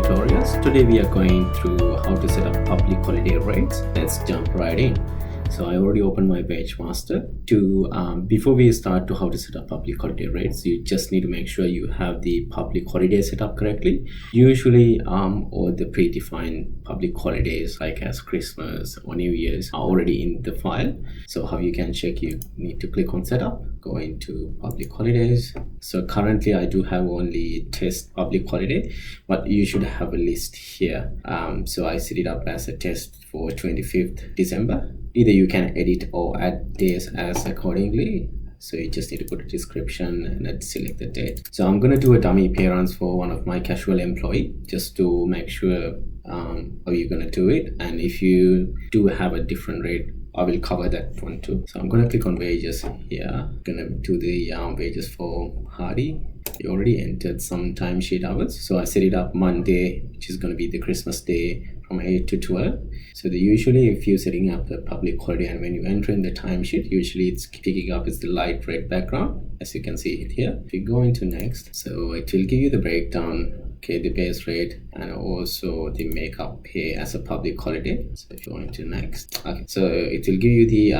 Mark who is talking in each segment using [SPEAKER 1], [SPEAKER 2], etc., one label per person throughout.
[SPEAKER 1] tutorials. Today we are going through how to set up public holiday rates. Let's jump right in. So I already opened my Wagemaster. Before we start to how to set up public holiday rates, you just need to make sure you have the public holiday set up correctly. Usually all the predefined public holidays like as Christmas or New Year's are already in the file. So how you can check, you need to click on setup, go into public holidays. So currently I do have only test public holiday, but you should have a list here. So I set it up as a test for 25th December. Either you can edit or add days as accordingly. So you just need to put a description and then select the date. So I'm going to do a dummy appearance for one of my casual employee just to make sure how you're going to do it. And if you do have a different rate, I will cover that one too. So I'm going to click on wages here. I'm going to do the wages for Hardy. You already entered some timesheet hours. So I set it up Monday, which is going to be the Christmas day, from 8 to 12. So usually if you're setting up a public holiday and when you enter in the timesheet, usually it's picking up is the light red background, as you can see it here. If you go into next, so it will give you the breakdown, okay, the base rate and also the makeup pay as a public holiday. So if you go into next, okay, so it will give you the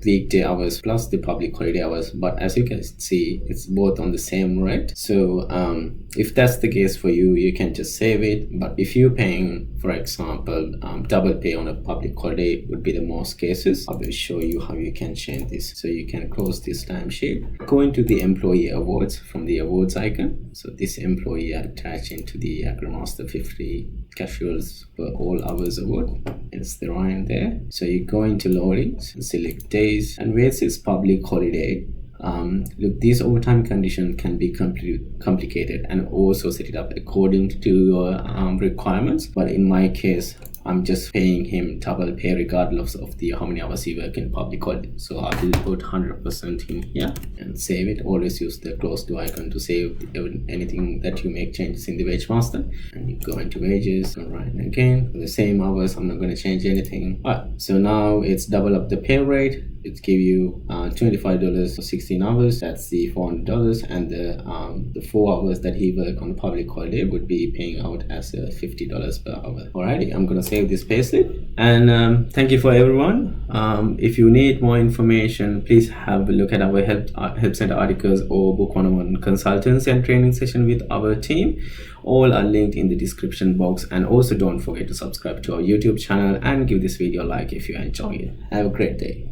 [SPEAKER 1] weekday hours plus the public holiday hours, but as you can see, it's both on the same rate. So if that's the case for you, you can just save it. But if you're paying, for example, double pay on a public holiday would be the most cases. I will show you how you can change this. So you can close this timesheet, go into the employee awards from the awards icon. So this employee attached into the Wagemaster 50 casuals for all hours award. It's the line there. So you go into loadings, select days, and where it says public holiday, look, these overtime conditions can be complicated and also set it up according to your requirements. But in my case, I'm just paying him double pay regardless of the how many hours he work in public holiday. So I will put 100% in here and save it. Always use the close to icon to save anything that you make changes in the Wagemaster. And you go into wages, go right again, the same hours. I'm not going to change anything. Alright, so now it's double up the pay rate. It give you $25 for 16 hours. That's the $400, and the 4 hours that he work on public holiday would be paying out as $50 per hour. Alrighty, I'm gonna save this payslip, and thank you for everyone. If you need more information, please have a look at our help center articles or book one-on-one consultancy and training session with our team. All are linked in the description box, and also don't forget to subscribe to our YouTube channel and give this video a like if you enjoy it. Have a great day.